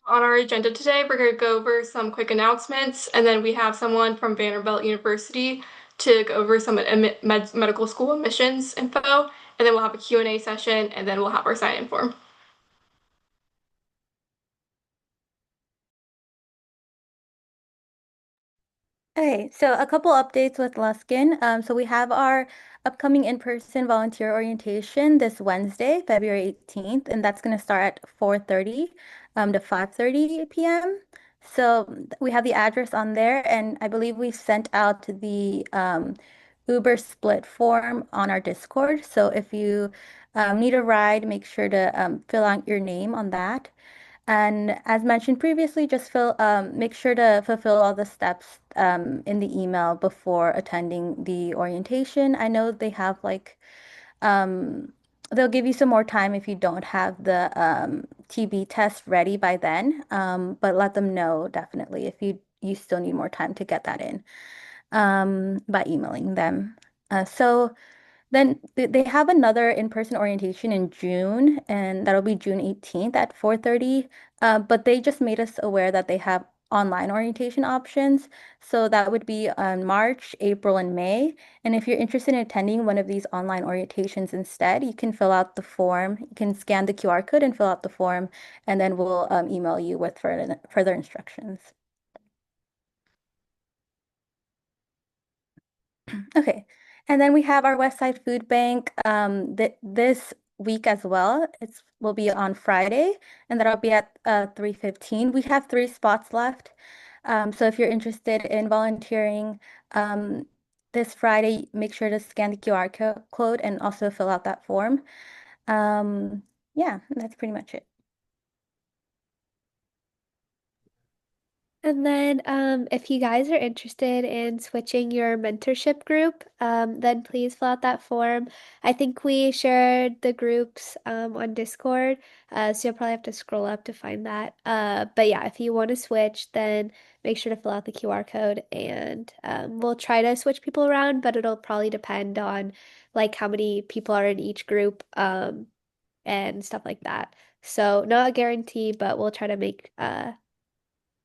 On our agenda today, we're going to go over some quick announcements, and then we have someone from Vanderbilt University to go over some medical school admissions info, and then we'll have a Q&A session, and then we'll have our sign-in form. Okay, so a couple updates with Luskin. So we have our upcoming in-person volunteer orientation this Wednesday, February 18th, and that's going to start at 4:30 to 5:30 p.m. So we have the address on there, and I believe we sent out the Uber split form on our Discord. So if you need a ride, make sure to fill out your name on that. And as mentioned previously, just make sure to fulfill all the steps in the email before attending the orientation. I know they have um, they'll give you some more time if you don't have the TB test ready by then. But let them know definitely if you still need more time to get that in by emailing them. So. Then they have another in-person orientation in June, and that'll be June 18th at 4:30. But they just made us aware that they have online orientation options. So that would be on March, April, and May. And if you're interested in attending one of these online orientations instead, you can fill out the form. You can scan the QR code and fill out the form, and then we'll email you with further instructions. Okay. And then we have our West Side Food Bank th this week as well. It's will be on Friday, and that'll be at 3:15. We have 3 spots left. So if you're interested in volunteering this Friday, make sure to scan the QR code and also fill out that form. Um, yeah, that's pretty much it. And then if you guys are interested in switching your mentorship group, then please fill out that form. I think we shared the groups on Discord, so you'll probably have to scroll up to find that. But yeah, if you want to switch, then make sure to fill out the QR code and we'll try to switch people around, but it'll probably depend on like how many people are in each group and stuff like that. So not a guarantee, but we'll try to make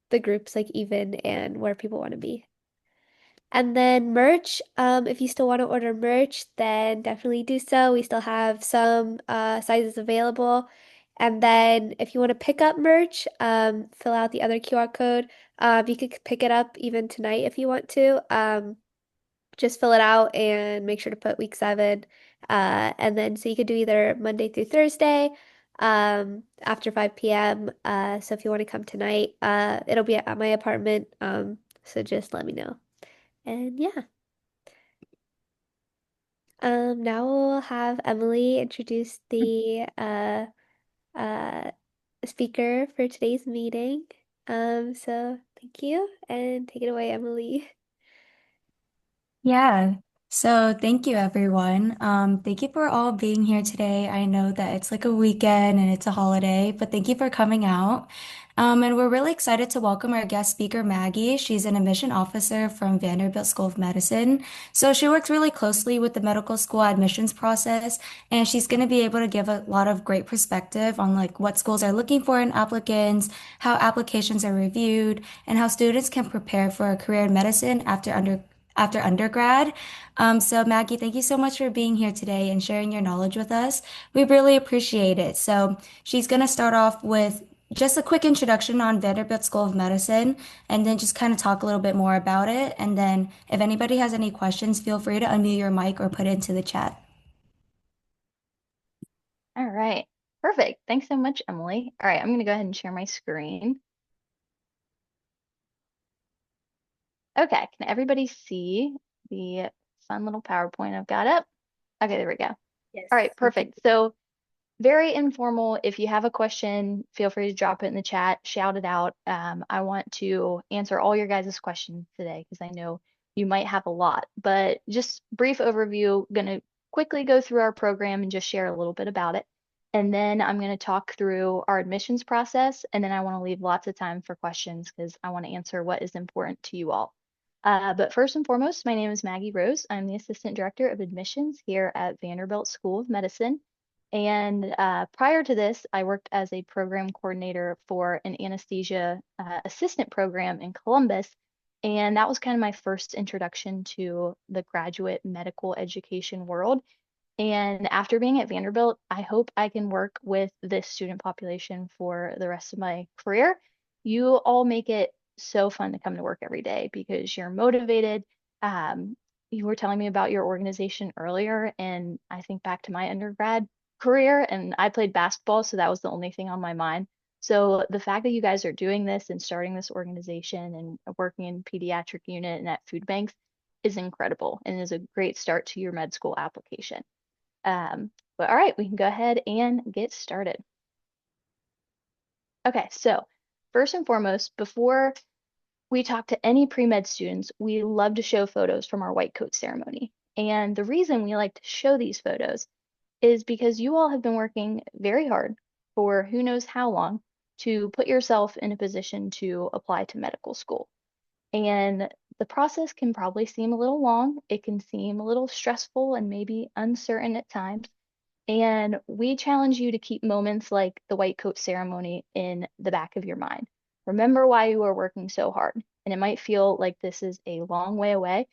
the groups like even and where people want to be. And then merch, if you still want to order merch, then definitely do so. We still have some sizes available. And then if you want to pick up merch, fill out the other QR code. You could pick it up even tonight if you want to. Just fill it out and make sure to put week 7. And then so you could do either Monday through Thursday, after 5 p.m. So if you want to come tonight, it'll be at my apartment. So just let me know. And yeah, now we'll have Emily introduce the uh speaker for today's meeting. So thank you and take it away, Emily. Yeah. So thank you, everyone. Thank you for all being here today. I know that it's like a weekend and it's a holiday, but thank you for coming out. And we're really excited to welcome our guest speaker, Maggie. She's an admission officer from Vanderbilt School of Medicine. So she works really closely with the medical school admissions process, and she's going to be able to give a lot of great perspective on like what schools are looking for in applicants, how applications are reviewed, and how students can prepare for a career in medicine after undergrad. So Maggie, thank you so much for being here today and sharing your knowledge with us. We really appreciate it. So she's going to start off with just a quick introduction on Vanderbilt School of Medicine and then just kind of talk a little bit more about it. And then if anybody has any questions, feel free to unmute your mic or put it into the chat. All right, perfect. Thanks so much, Emily. All right, I'm going to go ahead and share my screen. Okay, can everybody see the fun little PowerPoint I've got up? Okay, there we go. Yes. All right, perfect. So very informal. If you have a question, feel free to drop it in the chat, shout it out. I want to answer all your guys' questions today because I know you might have a lot, but just brief overview, gonna quickly go through our program and just share a little bit about it. And then I'm going to talk through our admissions process, and then I want to leave lots of time for questions because I want to answer what is important to you all. But first and foremost, my name is Maggie Rose. I'm the Assistant Director of Admissions here at Vanderbilt School of Medicine. And prior to this, I worked as a program coordinator for an anesthesia assistant program in Columbus. And that was kind of my first introduction to the graduate medical education world. And after being at Vanderbilt, I hope I can work with this student population for the rest of my career. You all make it so fun to come to work every day because you're motivated. You were telling me about your organization earlier, and I think back to my undergrad career, and I played basketball, so that was the only thing on my mind. So the fact that you guys are doing this and starting this organization and working in pediatric unit and at food banks is incredible and is a great start to your med school application. But all right, we can go ahead and get started. Okay, so first and foremost, before we talk to any pre-med students, we love to show photos from our white coat ceremony. And the reason we like to show these photos is because you all have been working very hard for who knows how long to put yourself in a position to apply to medical school. And the process can probably seem a little long. It can seem a little stressful and maybe uncertain at times. And we challenge you to keep moments like the white coat ceremony in the back of your mind. Remember why you are working so hard. And it might feel like this is a long way away.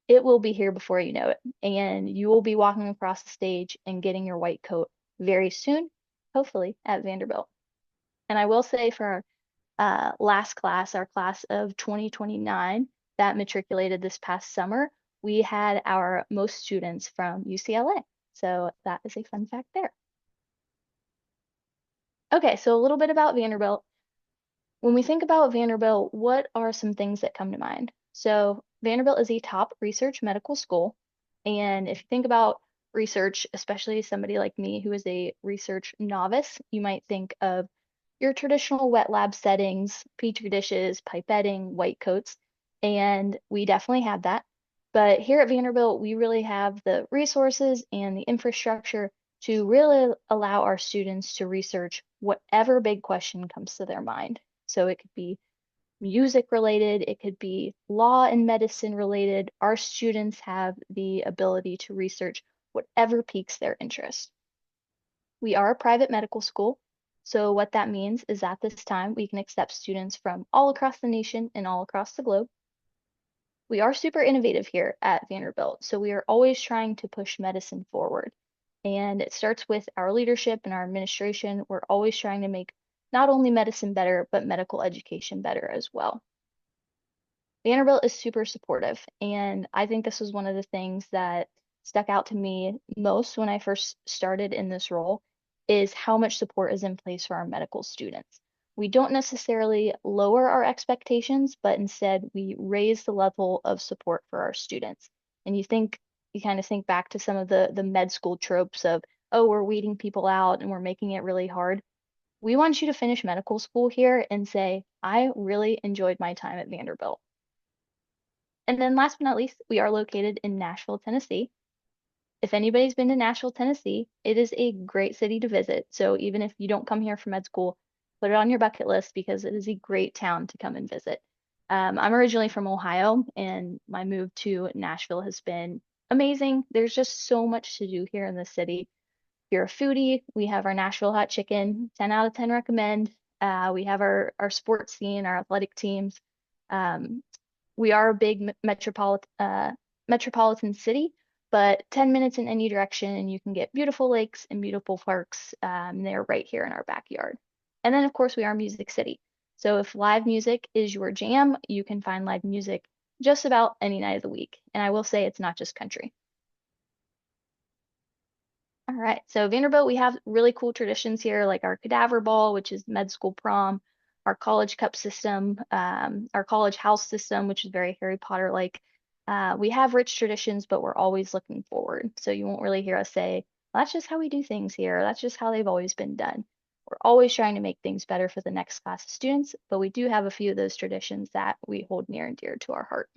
It will be here before you know it. And you will be walking across the stage and getting your white coat very soon, hopefully at Vanderbilt. And I will say for our last class, our class of 2029 that matriculated this past summer, we had our most students from UCLA. So that is a fun fact there. Okay, so a little bit about Vanderbilt. When we think about Vanderbilt, what are some things that come to mind? So Vanderbilt is a top research medical school. And if you think about research, especially somebody like me who is a research novice, you might think of your traditional wet lab settings, petri dishes, pipetting, white coats, and we definitely have that. But here at Vanderbilt, we really have the resources and the infrastructure to really allow our students to research whatever big question comes to their mind. So it could be music related, it could be law and medicine related. Our students have the ability to research whatever piques their interest. We are a private medical school, so what that means is at this time we can accept students from all across the nation and all across the globe. We are super innovative here at Vanderbilt, so we are always trying to push medicine forward. And it starts with our leadership and our administration. We're always trying to make not only medicine better, but medical education better as well. Vanderbilt is super supportive, and I think this was one of the things that stuck out to me most when I first started in this role is how much support is in place for our medical students. We don't necessarily lower our expectations, but instead we raise the level of support for our students. And you kind of think back to some of the med school tropes of, oh, we're weeding people out and we're making it really hard. We want you to finish medical school here and say, I really enjoyed my time at Vanderbilt. And then last but not least, we are located in Nashville, Tennessee. If anybody's been to Nashville, Tennessee, it is a great city to visit. So even if you don't come here for med school, put it on your bucket list because it is a great town to come and visit. I'm originally from Ohio, and my move to Nashville has been amazing. There's just so much to do here in the city. If you're a foodie, we have our Nashville hot chicken, 10 out of 10 recommend. We have our sports scene, our athletic teams. Um, we are a big metropolitan city, but 10 minutes in any direction, and you can get beautiful lakes and beautiful parks. They're right here in our backyard. And then, of course, we are Music City. So if live music is your jam, you can find live music just about any night of the week. And I will say it's not just country. All right, so Vanderbilt, we have really cool traditions here, like our cadaver ball, which is med school prom, our college cup system, our college house system, which is very Harry Potter-like. We have rich traditions, but we're always looking forward. So you won't really hear us say, well, that's just how we do things here. That's just how they've always been done. We're always trying to make things better for the next class of students, but we do have a few of those traditions that we hold near and dear to our heart.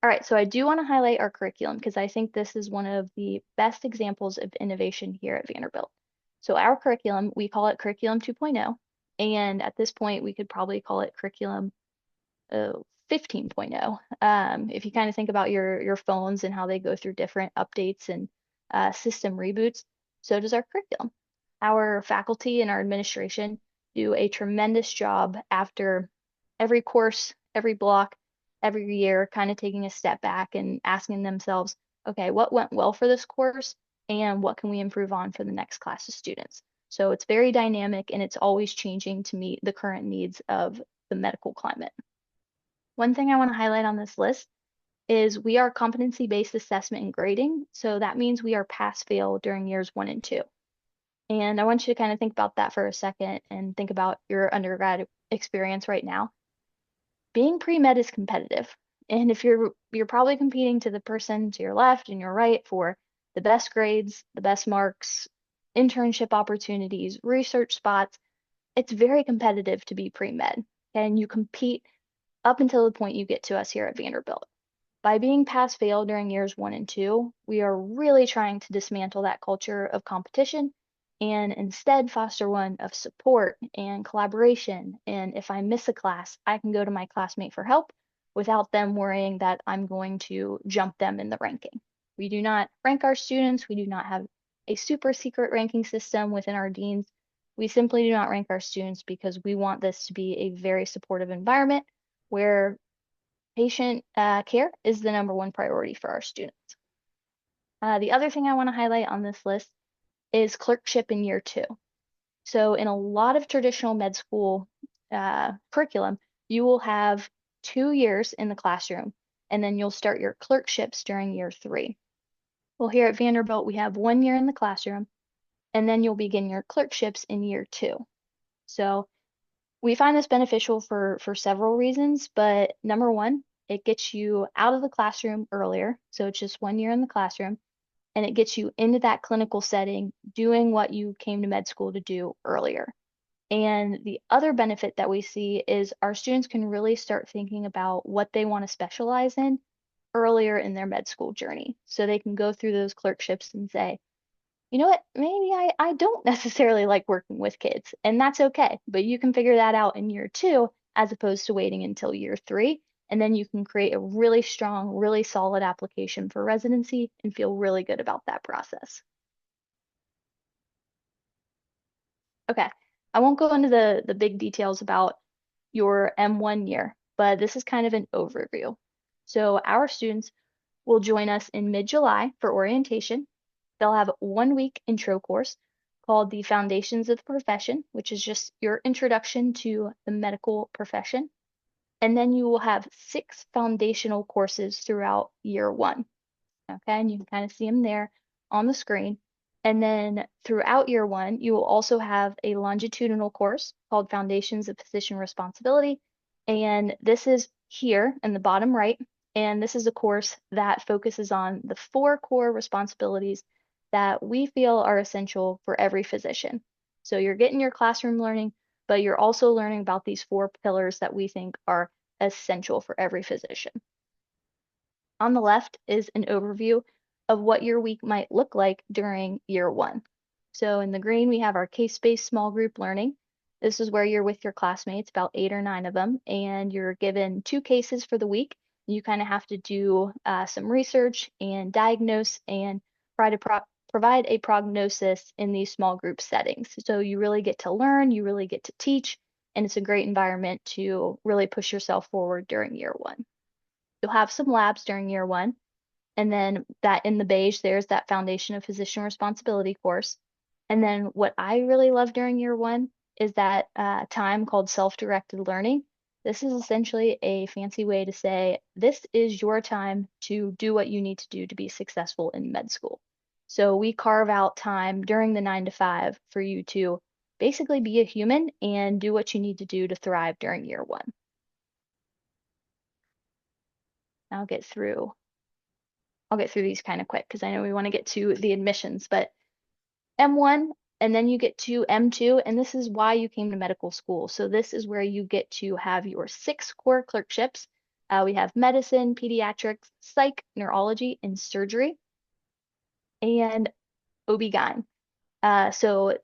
All right, so I do want to highlight our curriculum because I think this is one of the best examples of innovation here at Vanderbilt. So our curriculum, we call it Curriculum 2.0, and at this point, we could probably call it Curriculum 15.0. If you kind of think about your phones and how they go through different updates and system reboots, so does our curriculum. Our faculty and our administration do a tremendous job after every course, every block, every year, kind of taking a step back and asking themselves, okay, what went well for this course and what can we improve on for the next class of students? So it's very dynamic and it's always changing to meet the current needs of the medical climate. One thing I want to highlight on this list is we are competency-based assessment and grading. So that means we are pass-fail during years 1 and 2. And I want you to kind of think about that for a second and think about your undergrad experience right now. Being pre-med is competitive. And if you're probably competing to the person to your left and your right for the best grades, the best marks, internship opportunities, research spots. It's very competitive to be pre-med. And you compete up until the point you get to us here at Vanderbilt. By being pass-fail during years 1 and 2, we are really trying to dismantle that culture of competition and instead foster one of support and collaboration. And if I miss a class, I can go to my classmate for help without them worrying that I'm going to jump them in the ranking. We do not rank our students. We do not have a super secret ranking system within our deans. We simply do not rank our students because we want this to be a very supportive environment where patient care is the #1 priority for our students. The other thing I want to highlight on this list is clerkship in year 2. So in a lot of traditional med school curriculum, you will have 2 years in the classroom, and then you'll start your clerkships during year 3. Well, here at Vanderbilt, we have 1 year in the classroom, and then you'll begin your clerkships in year 2. So we find this beneficial for several reasons, but #1, it gets you out of the classroom earlier. So it's just 1 year in the classroom, and it gets you into that clinical setting, doing what you came to med school to do earlier. And the other benefit that we see is our students can really start thinking about what they want to specialize in earlier in their med school journey. So they can go through those clerkships and say, you know what, maybe I don't necessarily like working with kids, and that's okay. But you can figure that out in year 2 as opposed to waiting until year 3. And then you can create a really strong, really solid application for residency and feel really good about that process. Okay, I won't go into the big details about your M1 year, but this is kind of an overview. So our students will join us in mid-July for orientation. They'll have 1 week intro course called the Foundations of the Profession, which is just your introduction to the medical profession. And then you will have 6 foundational courses throughout year 1. Okay, and you can kind of see them there on the screen. And then throughout year 1, you will also have a longitudinal course called Foundations of Physician Responsibility. And this is here in the bottom right. And this is a course that focuses on the 4 core responsibilities that we feel are essential for every physician. So you're getting your classroom learning, but you're also learning about these 4 pillars that we think are essential for every physician. On the left is an overview of what your week might look like during year 1. So in the green, we have our case-based small group learning. This is where you're with your classmates, about 8 or 9 of them, and you're given 2 cases for the week. You kind of have to do some research and diagnose and try to provide a prognosis in these small group settings. So you really get to learn, you really get to teach, and it's a great environment to really push yourself forward during year 1. You'll have some labs during year 1, and then that in the beige, there's that Foundation of Physician Responsibility course. And then what I really love during year 1 is that time called self-directed learning. This is essentially a fancy way to say, this is your time to do what you need to do to be successful in med school. So we carve out time during the 9 to 5 for you to basically be a human and do what you need to do to thrive during year 1. I'll get through these kind of quick because I know we want to get to the admissions, but M1, and then you get to M2, and this is why you came to medical school. So this is where you get to have your 6 core clerkships. We have medicine, pediatrics, psych, neurology, and surgery, and OB-GYN. So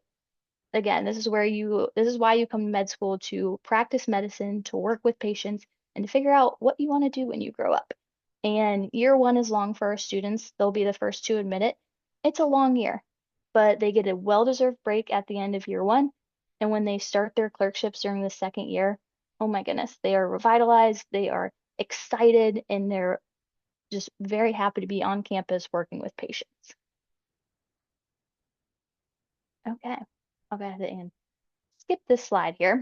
again, this is why you come to med school, to practice medicine, to work with patients, and to figure out what you want to do when you grow up. And year 1 is long for our students. They'll be the first to admit it. It's a long year, but they get a well-deserved break at the end of year one. And when they start their clerkships during the second year, oh my goodness, they are revitalized, they are excited, and they're just very happy to be on campus working with patients. Okay, I'll go ahead and skip this slide here.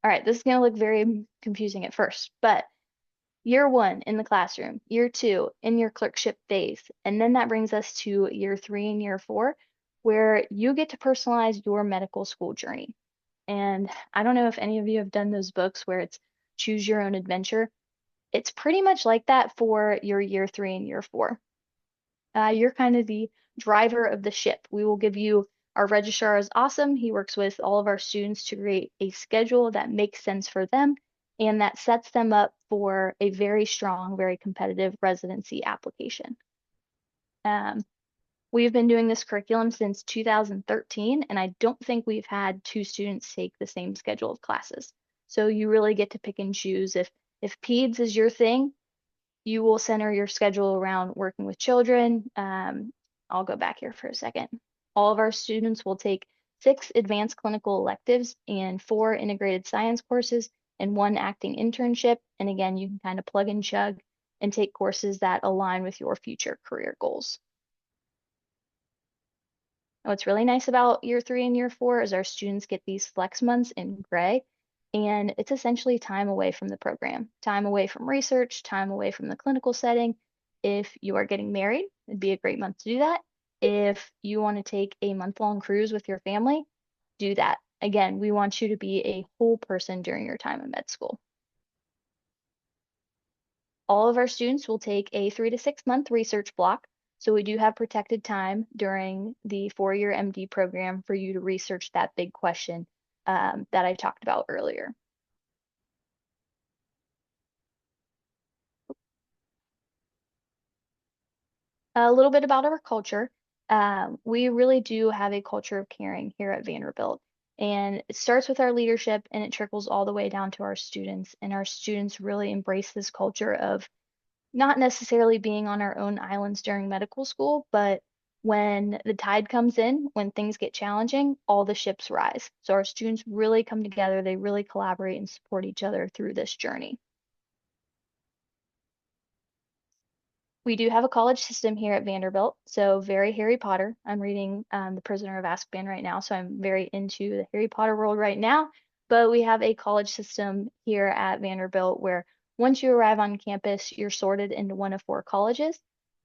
All right, this is going to look very confusing at first, but year one in the classroom, year two in your clerkship phase, and then that brings us to year three and year four, where you get to personalize your medical school journey. And I don't know if any of you have done those books where it's choose your own adventure. It's pretty much like that for your year three and year four. You're kind of the driver of the ship. We will give you, our registrar is awesome. He works with all of our students to create a schedule that makes sense for them and that sets them up for a very strong, very competitive residency application. We've been doing this curriculum since 2013, and I don't think we've had two students take the same schedule of classes. So you really get to pick and choose. If PEDS is your thing, you will center your schedule around working with children. I'll go back here for a second. All of our students will take 6 advanced clinical electives and 4 integrated science courses and 1 acting internship. And again, you can kind of plug and chug and take courses that align with your future career goals. What's really nice about year 3 and year 4 is our students get these flex months in gray, and it's essentially time away from the program, time away from research, time away from the clinical setting. If you are getting married, it'd be a great month to do that. If you want to take a month-long cruise with your family, do that. Again, we want you to be a whole person during your time in med school. All of our students will take a 3 to 6 month research block. So we do have protected time during the 4-year MD program for you to research that big question that I talked about earlier. A little bit about our culture. We really do have a culture of caring here at Vanderbilt. And it starts with our leadership and it trickles all the way down to our students. And our students really embrace this culture of not necessarily being on our own islands during medical school, but when the tide comes in, when things get challenging, all the ships rise. So our students really come together, they really collaborate and support each other through this journey. We do have a college system here at Vanderbilt, so very Harry Potter. I'm reading The Prisoner of Azkaban right now, so I'm very into the Harry Potter world right now. But we have a college system here at Vanderbilt where once you arrive on campus, you're sorted into one of 4 colleges,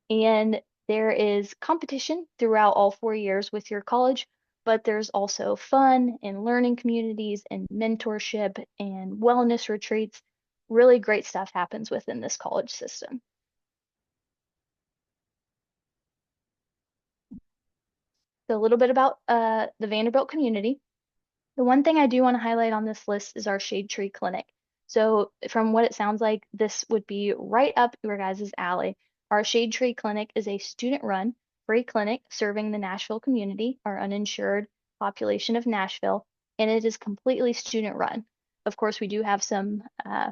and there is competition throughout all 4 years with your college, but there's also fun and learning communities and mentorship and wellness retreats. Really great stuff happens within this college system. So a little bit about the Vanderbilt community. The one thing I do want to highlight on this list is our Shade Tree Clinic. So from what it sounds like, this would be right up your guys' alley. Our Shade Tree Clinic is a student-run free clinic serving the Nashville community, our uninsured population of Nashville, and it is completely student-run. Of course, we do have some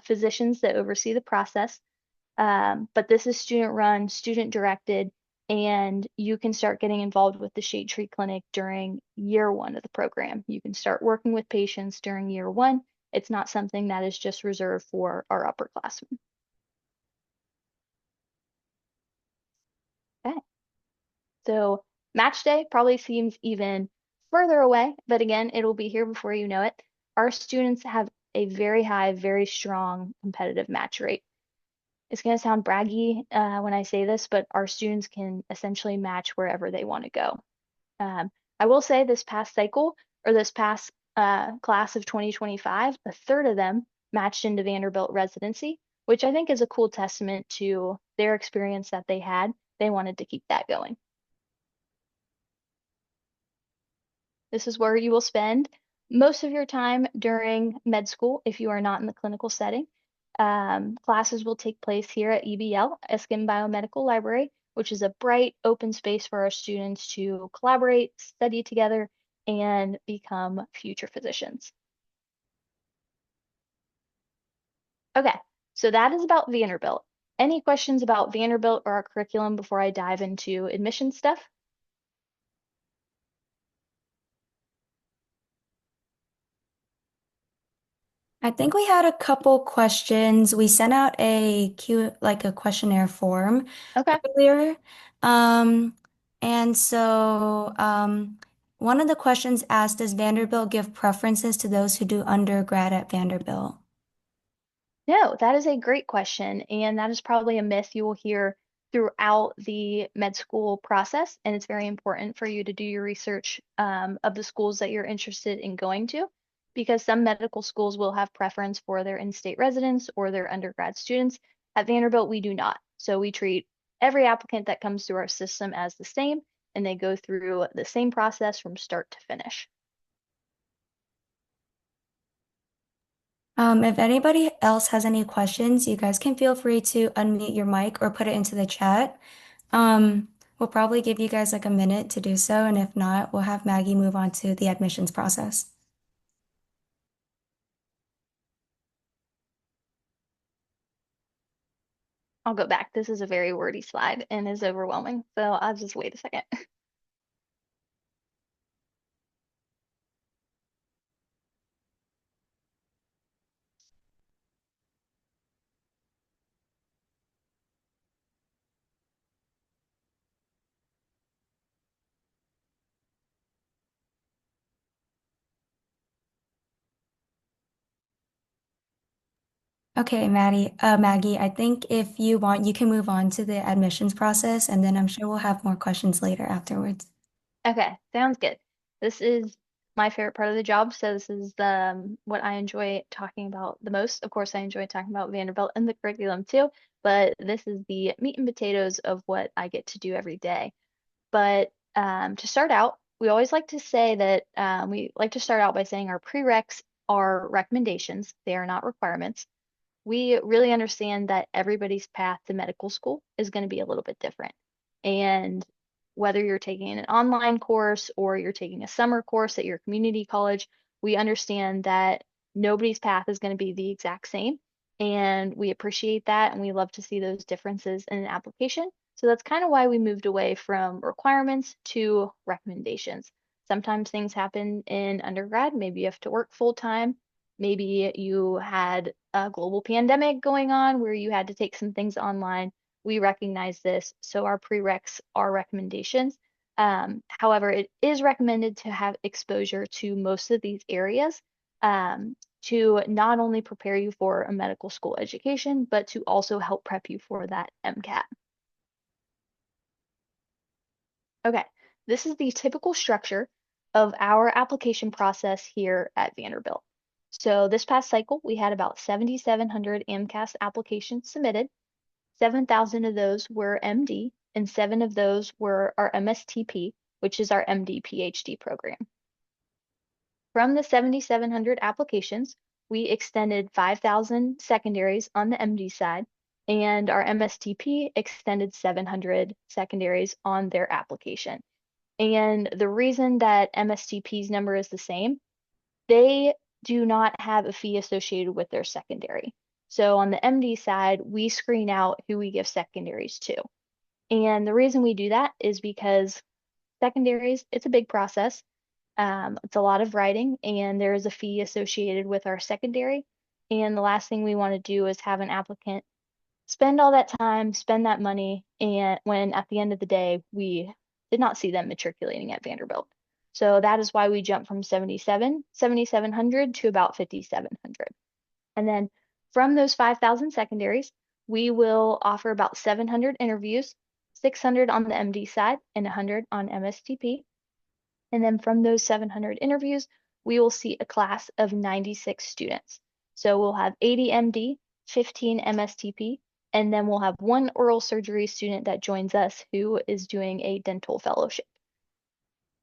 physicians that oversee the process, but this is student-run, student-directed, and you can start getting involved with the Shade Tree Clinic during year 1 of the program. You can start working with patients during year 1. It's not something that is just reserved for our upperclassmen. Okay. So match day probably seems even further away, but again, it'll be here before you know it. Our students have a very high, very strong competitive match rate. It's going to sound braggy when I say this, but our students can essentially match wherever they want to go. I will say this past cycle, or this past class of 2025, a third of them matched into Vanderbilt residency, which I think is a cool testament to their experience that they had. They wanted to keep that going. This is where you will spend most of your time during med school if you are not in the clinical setting. Classes will take place here at EBL, Eskin Biomedical Library, which is a bright, open space for our students to collaborate, study together, and become future physicians. Okay, so that is about Vanderbilt. Any questions about Vanderbilt or our curriculum before I dive into admission stuff? I think we had a couple questions. We sent out like a questionnaire form Okay. earlier. Um, and so one of the questions asked, does Vanderbilt give preferences to those who do undergrad at Vanderbilt? No, that is a great question. And that is probably a myth you will hear throughout the med school process. And it's very important for you to do your research of the schools that you're interested in going to, because some medical schools will have preference for their in-state residents or their undergrad students. At Vanderbilt, we do not. So we treat every applicant that comes through our system as the same, and they go through the same process from start to finish. If anybody else has any questions, you guys can feel free to unmute your mic or put it into the chat. Um, we'll probably give you guys like a minute to do so, and if not, we'll have Maggie move on to the admissions process. I'll go back. This is a very wordy slide and is overwhelming. So I'll just wait a second. Okay, Maggie, I think if you want, you can move on to the admissions process, and then I'm sure we'll have more questions later afterwards. Okay, sounds good. This is my favorite part of the job, so this is what I enjoy talking about the most. Of course, I enjoy talking about Vanderbilt and the curriculum too, but this is the meat and potatoes of what I get to do every day. But to start out, we always like to say that we like to start out by saying our prereqs are recommendations. They are not requirements. We really understand that everybody's path to medical school is going to be a little bit different. And whether you're taking an online course or you're taking a summer course at your community college, we understand that nobody's path is going to be the exact same. And we appreciate that. And we love to see those differences in an application. So that's kind of why we moved away from requirements to recommendations. Sometimes things happen in undergrad. Maybe you have to work full time. Maybe you had a global pandemic going on where you had to take some things online. We recognize this, so our prereqs are recommendations. However, it is recommended to have exposure to most of these areas to not only prepare you for a medical school education, but to also help prep you for that MCAT. Okay, this is the typical structure of our application process here at Vanderbilt. So this past cycle, we had about 7,700 AMCAS applications submitted. 7,000 of those were MD, and 7 of those were our MSTP, which is our MD PhD program. From the 7,700 applications, we extended 5,000 secondaries on the MD side, and our MSTP extended 700 secondaries on their application. And the reason that MSTP's number is the same, they do not have a fee associated with their secondary. So on the MD side, we screen out who we give secondaries to. And the reason we do that is because secondaries, it's a big process. It's a lot of writing, and there is a fee associated with our secondary. And the last thing we want to do is have an applicant spend all that time, spend that money, and when at the end of the day, we did not see them matriculating at Vanderbilt. So that is why we jumped from 7,700 to about 5,700. And then from those 5,000 secondaries, we will offer about 700 interviews, 600 on the MD side and 100 on MSTP. And then from those 700 interviews, we will see a class of 96 students. So we'll have 80 MD, 15 MSTP, and then we'll have one oral surgery student that joins us who is doing a dental fellowship.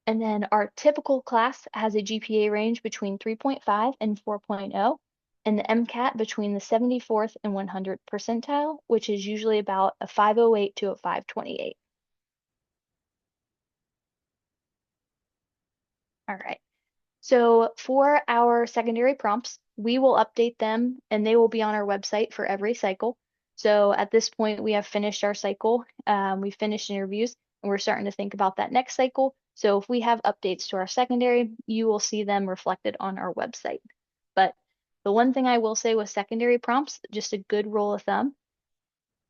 And then our typical class has a GPA range between 3.5 and 4.0, and the MCAT between the 74th and 100th percentile, which is usually about a 508 to a 528. All right. So for our secondary prompts, we will update them and they will be on our website for every cycle. So at this point, we have finished our cycle. We finished interviews and we're starting to think about that next cycle. So if we have updates to our secondary, you will see them reflected on our website. But The one thing I will say with secondary prompts, just a good rule of thumb,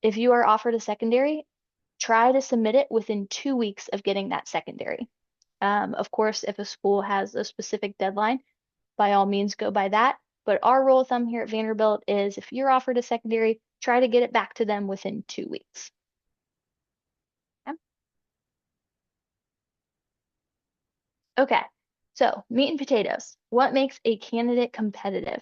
if you are offered a secondary, try to submit it within 2 weeks of getting that secondary. Of course, if a school has a specific deadline, by all means go by that. But our rule of thumb here at Vanderbilt is if you're offered a secondary, try to get it back to them within 2 weeks. Okay, so meat and potatoes. What makes a candidate competitive?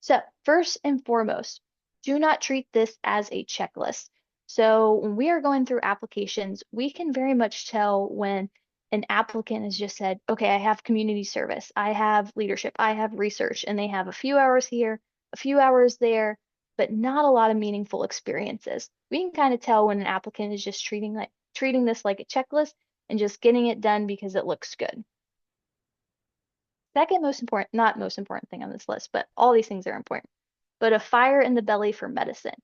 So first and foremost, do not treat this as a checklist. So when we are going through applications, we can very much tell when an applicant has just said, okay, I have community service, I have leadership, I have research, and they have a few hours here, a few hours there, but not a lot of meaningful experiences. We can kind of tell when an applicant is just treating this like a checklist and just getting it done because it looks good. Second most important, not most important thing on this list, but all these things are important, but a fire in the belly for medicine.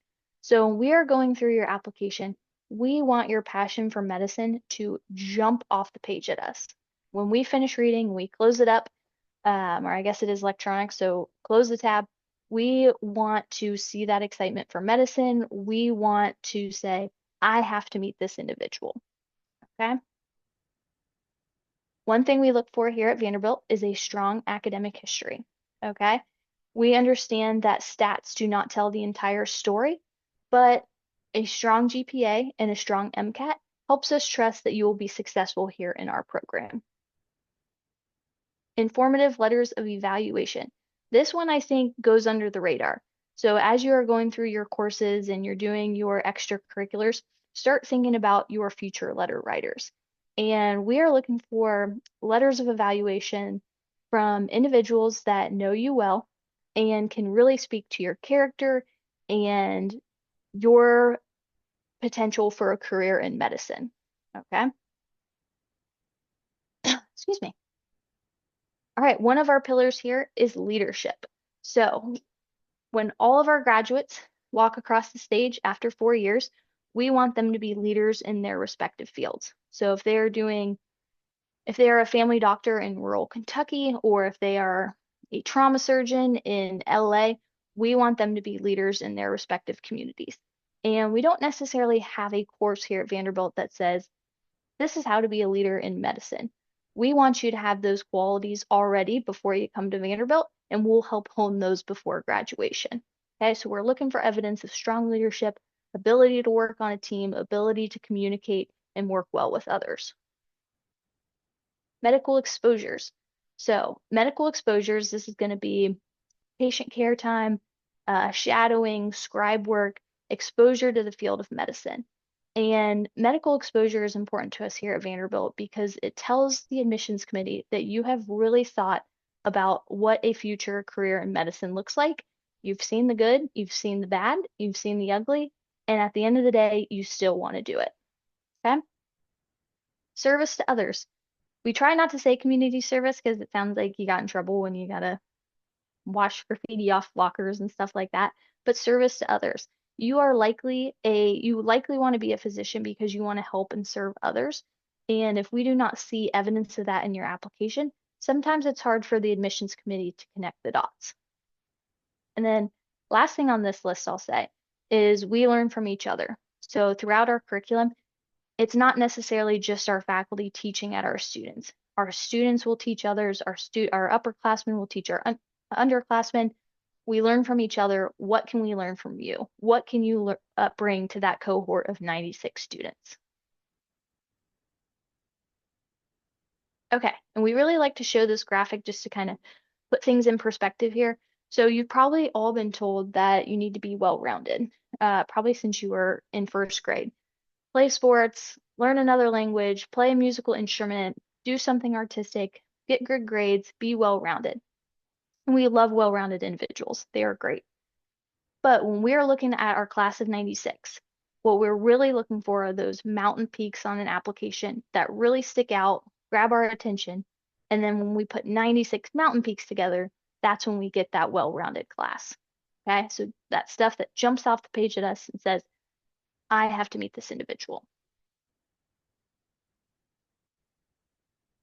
So when we are going through your application, we want your passion for medicine to jump off the page at us. When we finish reading, we close it up, or I guess it is electronic, so close the tab. We want to see that excitement for medicine. We want to say, I have to meet this individual, okay? One thing we look for here at Vanderbilt is a strong academic history, okay? We understand that stats do not tell the entire story, but a strong GPA and a strong MCAT helps us trust that you will be successful here in our program. Informative letters of evaluation. This one I think goes under the radar. So as you are going through your courses and you're doing your extracurriculars, start thinking about your future letter writers. And we are looking for letters of evaluation from individuals that know you well and can really speak to your character and your potential for a career in medicine. Okay. Excuse me. All right, one of our pillars here is leadership. So when all of our graduates walk across the stage after 4 years, we want them to be leaders in their respective fields. So if they are a family doctor in rural Kentucky, or if they are a trauma surgeon in LA, we want them to be leaders in their respective communities. And we don't necessarily have a course here at Vanderbilt that says, this is how to be a leader in medicine. We want you to have those qualities already before you come to Vanderbilt, and we'll help hone those before graduation. Okay, so we're looking for evidence of strong leadership, ability to work on a team, ability to communicate and work well with others. Medical exposures. So medical exposures, this is going to be patient care time, shadowing, scribe work, exposure to the field of medicine. And medical exposure is important to us here at Vanderbilt because it tells the admissions committee that you have really thought about what a future career in medicine looks like. You've seen the good, you've seen the bad, you've seen the ugly, and at the end of the day, you still want to do it. Okay? Service to others. We try not to say community service because it sounds like you got in trouble when you gotta wash graffiti off lockers and stuff like that, but service to others. You likely want to be a physician because you want to help and serve others. And if we do not see evidence of that in your application, sometimes it's hard for the admissions committee to connect the dots. And then last thing on this list I'll say is we learn from each other. So throughout our curriculum, it's not necessarily just our faculty teaching at our students. Our students will teach others, our upperclassmen will teach our underclassmen. We learn from each other. What can we learn from you? What can you bring to that cohort of 96 students? Okay, and we really like to show this graphic just to kind of put things in perspective here. So you've probably all been told that you need to be well-rounded, probably since you were in first grade. Play sports, learn another language, play a musical instrument, do something artistic, get good grades, be well-rounded. And we love well-rounded individuals. They are great. But when we're looking at our class of 96, what we're really looking for are those mountain peaks on an application that really stick out, grab our attention. And then when we put 96 mountain peaks together, that's when we get that well-rounded class. Okay, so that stuff that jumps off the page at us and says, I have to meet this individual.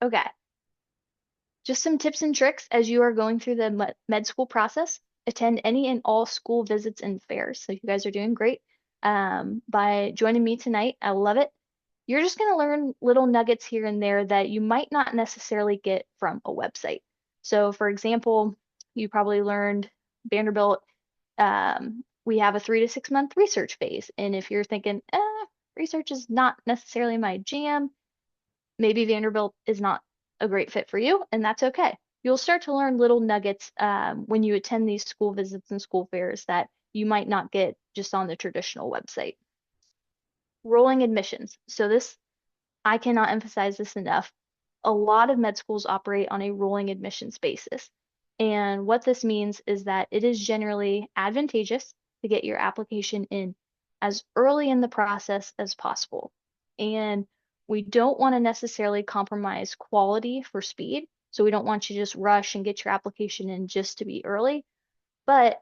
Okay, just some tips and tricks as you are going through the med school process. attend any and all school visits and fairs. So you guys are doing great by joining me tonight. I love it. You're just going to learn little nuggets here and there that you might not necessarily get from a website. So, for example, you probably learned Vanderbilt, we have a 3 to 6 month research phase. And if you're thinking, research is not necessarily my jam, maybe Vanderbilt is not a great fit for you, and that's okay. You'll start to learn little nuggets when you attend these school visits and school fairs that you might not get just on the traditional website. Rolling admissions. So this, I cannot emphasize this enough. A lot of med schools operate on a rolling admissions basis. And what this means is that it is generally advantageous to get your application in as early in the process as possible. And we don't want to necessarily compromise quality for speed. So we don't want you to just rush and get your application in just to be early. But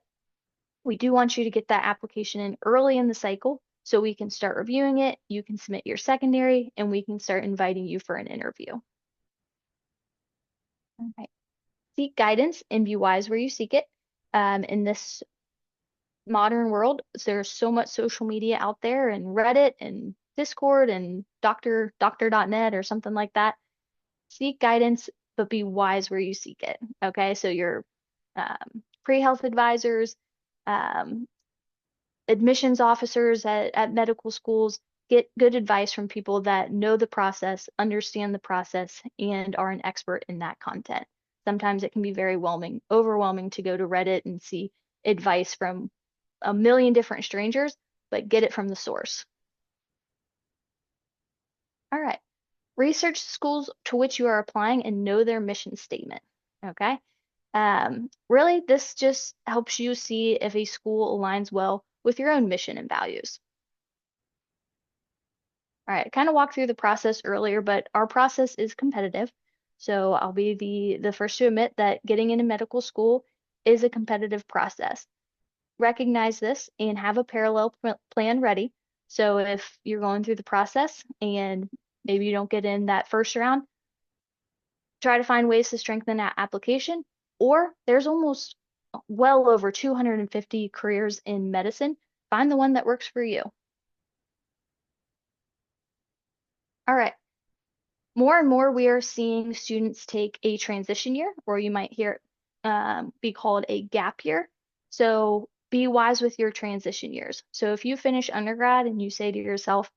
we do want you to get that application in early in the cycle so we can start reviewing it, you can submit your secondary, and we can start inviting you for an interview. All right. Seek guidance and be wise where you seek it. In this modern world, there's so much social media out there and Reddit and Discord and doctor.net or something like that. Seek guidance, but be wise where you seek it. Okay, so your pre-health advisors, admissions officers at medical schools, get good advice from people that know the process, understand the process, and are an expert in that content. Sometimes it can be very overwhelming to go to Reddit and see advice from a million different strangers, but get it from the source. All right. Research schools to which you are applying and know their mission statement. Okay. Really, this just helps you see if a school aligns well with your own mission and values. All right, I kind of walked through the process earlier, but our process is competitive. So I'll be the first to admit that getting into medical school is a competitive process. Recognize this and have a parallel plan ready. So if you're going through the process and maybe you don't get in that first round, try to find ways to strengthen that application. Or there's almost well over 250 careers in medicine. Find the one that works for you. All right. More and more, we are seeing students take a transition year, or you might hear it be called a gap year. So be wise with your transition years. So if you finish undergrad and you say to yourself,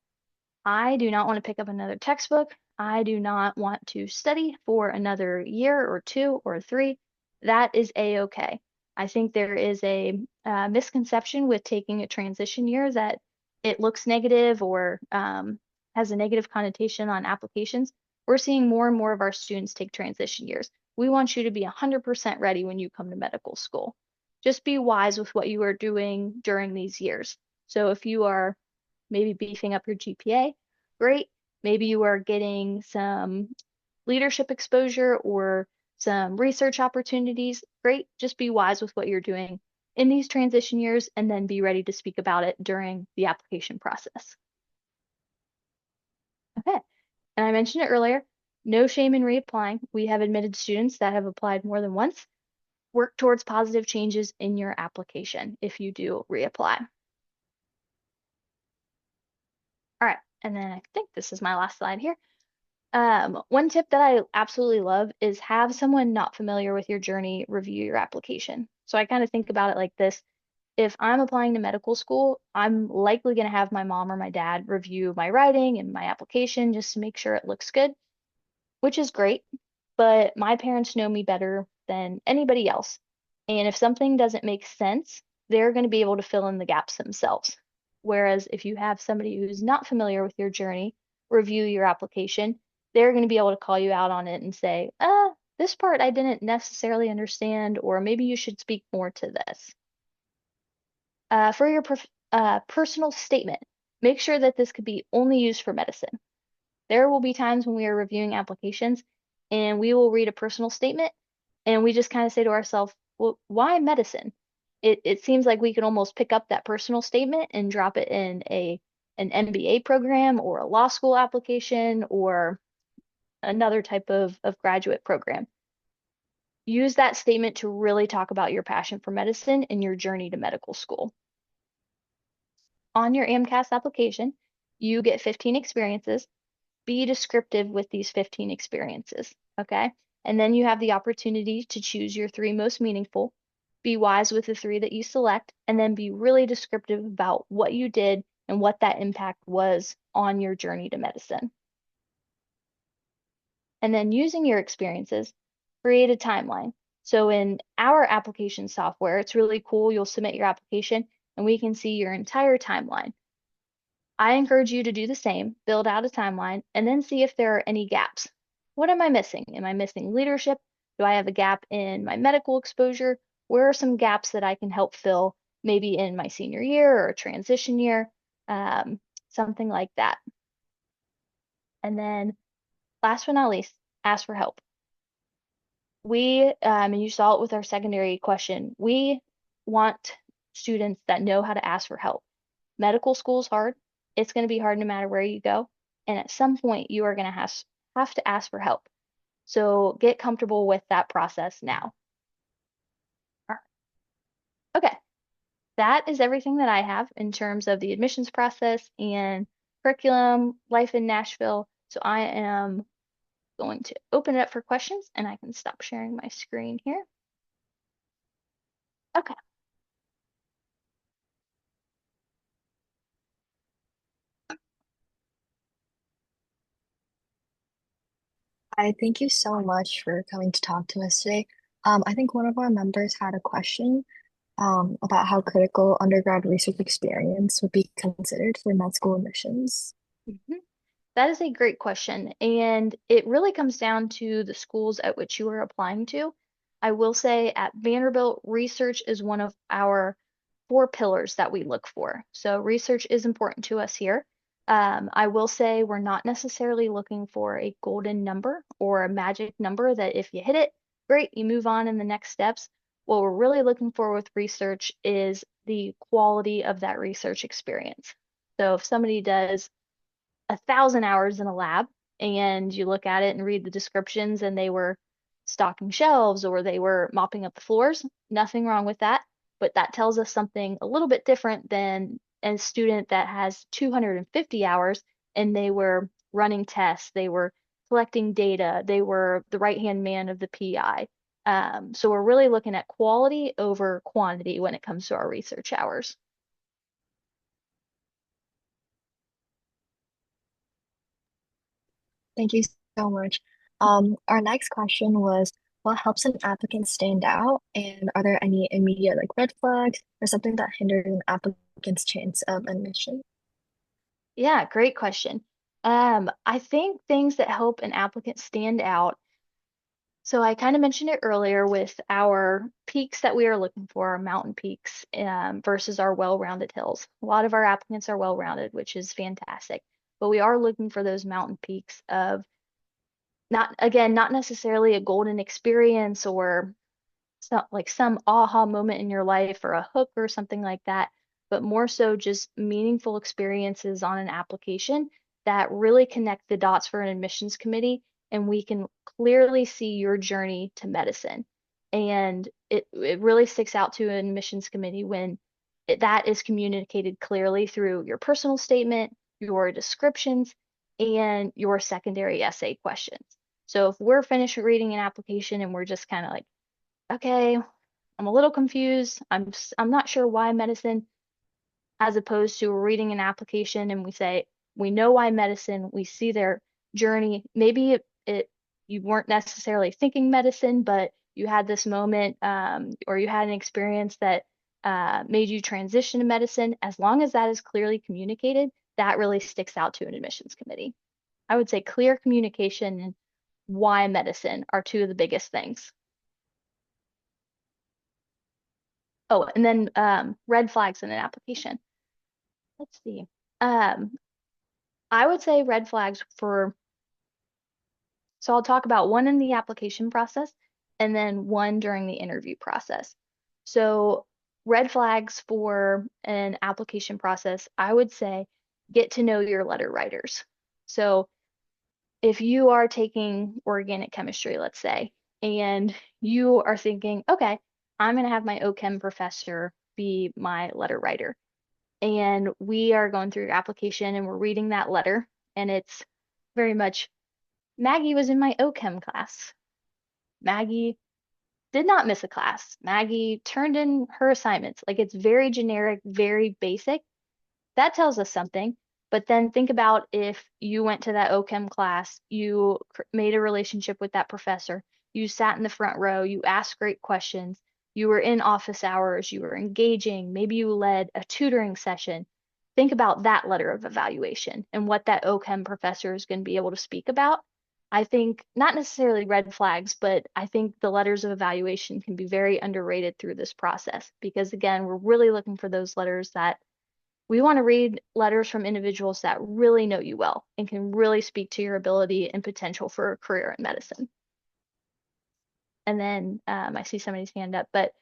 I do not want to pick up another textbook, I do not want to study for another year or 2 or 3, that is a-okay. I think there is a misconception with taking a transition year that it looks negative or has a negative connotation on applications. We're seeing more and more of our students take transition years. We want you to be 100% ready when you come to medical school. Just be wise with what you are doing during these years. So if you are maybe beefing up your GPA, great. Maybe you are getting some leadership exposure or some research opportunities, great. Just be wise with what you're doing in these transition years and then be ready to speak about it during the application process. Okay, and I mentioned it earlier, no shame in reapplying. We have admitted students that have applied more than once. Work towards positive changes in your application if you do reapply. All right, and then I think this is my last slide here. One tip that I absolutely love is have someone not familiar with your journey review your application. So I kind of think about it like this. If I'm applying to medical school, I'm likely going to have my mom or my dad review my writing and my application just to make sure it looks good, which is great. But my parents know me better than anybody else. And if something doesn't make sense, they're going to be able to fill in the gaps themselves. Whereas if you have somebody who's not familiar with your journey review your application, they're going to be able to call you out on it and say, this part I didn't necessarily understand, or maybe you should speak more to this. For your personal statement, make sure that this could be only used for medicine. There will be times when we are reviewing applications and we will read a personal statement and we just kind of say to ourselves, well, why medicine? It seems like we could almost pick up that personal statement and drop it in an MBA program or a law school application or another type of graduate program. use that statement to really talk about your passion for medicine and your journey to medical school. On your AMCAS application, you get 15 experiences. Be descriptive with these 15 experiences, okay? And then you have the opportunity to choose your 3 most meaningful. Be wise with the 3 that you select, and then be really descriptive about what you did and what that impact was on your journey to medicine. And then using your experiences, create a timeline. So in our application software, it's really cool. You'll submit your application and we can see your entire timeline. I encourage you to do the same, build out a timeline, and then see if there are any gaps. What am I missing? Am I missing leadership? Do I have a gap in my medical exposure? Where are some gaps that I can help fill maybe in my senior year or a transition year? Something like that. And then last but not least, ask for help. And you saw it with our secondary question, we want students that know how to ask for help. Medical school is hard. It's going to be hard no matter where you go. And at some point, you are going to have to ask for help. So get comfortable with that process now. All right. Okay. That is everything that I have in terms of the admissions process and curriculum, life in Nashville. So I am going to open it up for questions and I can stop sharing my screen here. Okay. Hi, thank you so much for coming to talk to us today. I think one of our members had a question about how critical undergrad research experience would be considered for med school admissions. Mhm. That is a great question, and it really comes down to the schools at which you are applying to. I will say at Vanderbilt, research is one of our 4 pillars that we look for. So research is important to us here. I will say we're not necessarily looking for a golden number or a magic number that if you hit it, great, you move on in the next steps. What we're really looking for with research is the quality of that research experience. So if somebody does 1,000 hours in a lab and you look at it and read the descriptions and they were stocking shelves or they were mopping up the floors, nothing wrong with that. But that tells us something a little bit different than a student that has 250 hours and they were running tests, they were collecting data, they were the right-hand man of the PI. So we're really looking at quality over quantity when it comes to our research hours. Thank you so much. Our next question was, what helps an applicant stand out? And are there any immediate like red flags or something that hinders an applicant's chance of admission? Yeah, great question. I think things that help an applicant stand out. So I kind of mentioned it earlier with our peaks that we are looking for, our mountain peaks, versus our well-rounded hills. A lot of our applicants are well-rounded, which is fantastic, but we are looking for those mountain peaks of not necessarily a golden experience or some aha moment in your life or a hook or something like that, but more so just meaningful experiences on an application that really connect the dots for an admissions committee and we can clearly see your journey to medicine. And it really sticks out to an admissions committee when that is communicated clearly through your personal statement, your descriptions, and your secondary essay questions. So if we're finished reading an application and we're just kind of like, okay, I'm a little confused. I'm not sure why medicine, as opposed to reading an application and we say we know why medicine, we see their journey. Maybe it you weren't necessarily thinking medicine, but you had this moment or you had an experience that made you transition to medicine. As long as that is clearly communicated, that really sticks out to an admissions committee. I would say clear communication and why medicine are 2 of the biggest things. Oh, and then red flags in an application. Let's see. Um, I would say red flags so I'll talk about one in the application process and then one during the interview process. So red flags for an application process, I would say get to know your letter writers. So if you are taking organic chemistry, let's say, and you are thinking, okay, I'm going to have my OChem professor be my letter writer. And we are going through your application and we're reading that letter, and it's very much Maggie was in my OChem class. Maggie did not miss a class. Maggie turned in her assignments. Like, it's very generic, very basic. That tells us something. But then think about if you went to that OChem class, you made a relationship with that professor, you sat in the front row, you asked great questions, you were in office hours, you were engaging, maybe you led a tutoring session. Think about that letter of evaluation and what that OChem professor is going to be able to speak about. I think not necessarily red flags, but I think the letters of evaluation can be very underrated through this process because, again, we're really looking for those letters that we want to read letters from individuals that really know you well and can really speak to your ability and potential for a career in medicine. And then I see somebody's hand up, but